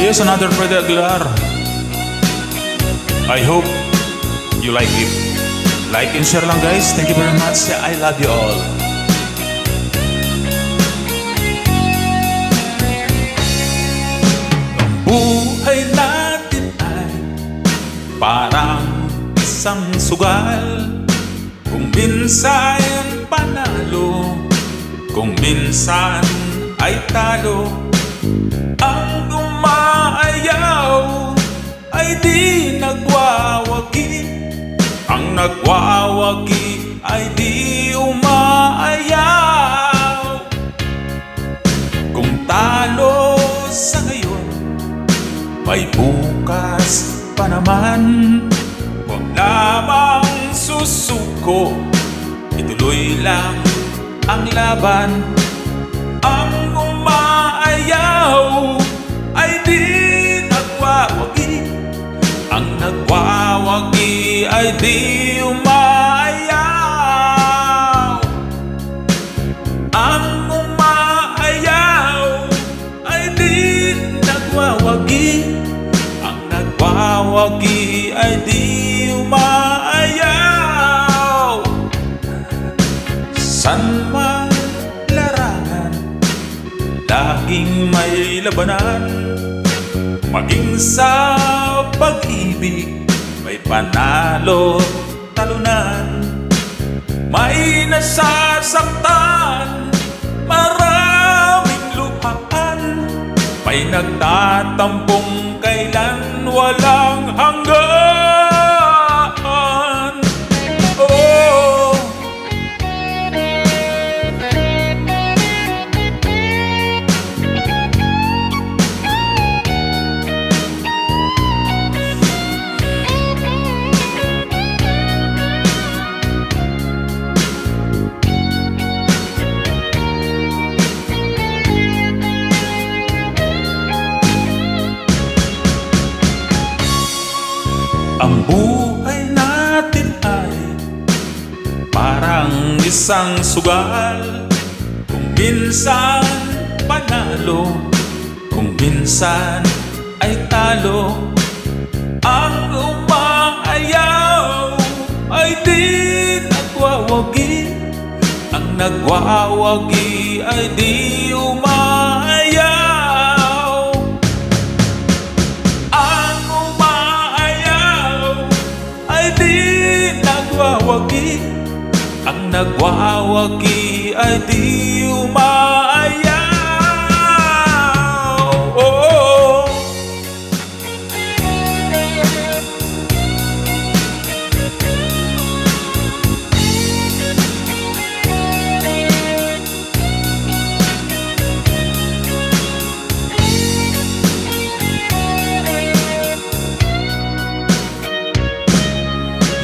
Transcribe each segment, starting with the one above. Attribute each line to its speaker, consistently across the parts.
Speaker 1: Yes, another Freddy Aguilar. I hope you like it. Like and share lang guys. Thank you very much. I love you all. Ang buhay natin ay parang isang sugal. Kung minsan panalo, kung minsan ay talo. Ang umaayaw ay di nagwawagi. Ang nagwawagi ay di umaayaw. Kung talo sa ngayon, may bukas pa naman. Huwag lamang susuko, ituloy lang ang laban. Ang umaayaw ay di nagwawagi. Ang nagwawagi ay di umaayaw. Ang umaayaw ay di nagwawagi. Ang nagwawagi ay di umaayaw. San man larangan, laging may labanan. Maging sa pag-ibig, may panalo, talunan. May nasasaktan, maraming luhaan. May nagtatampong kailan walang hanggan. Oh, ang buhay natin ay parang isang sugal. Kung minsan panalo, kung minsan ay talo. Ang umaayaw ay di nagwawagi. Ang nagwawagi ay di umaayaw. Ang nagwawagi ay di umaayaw. Oh,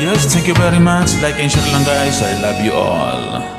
Speaker 1: yes, thank you very much. Like and share lang guys. I love you all.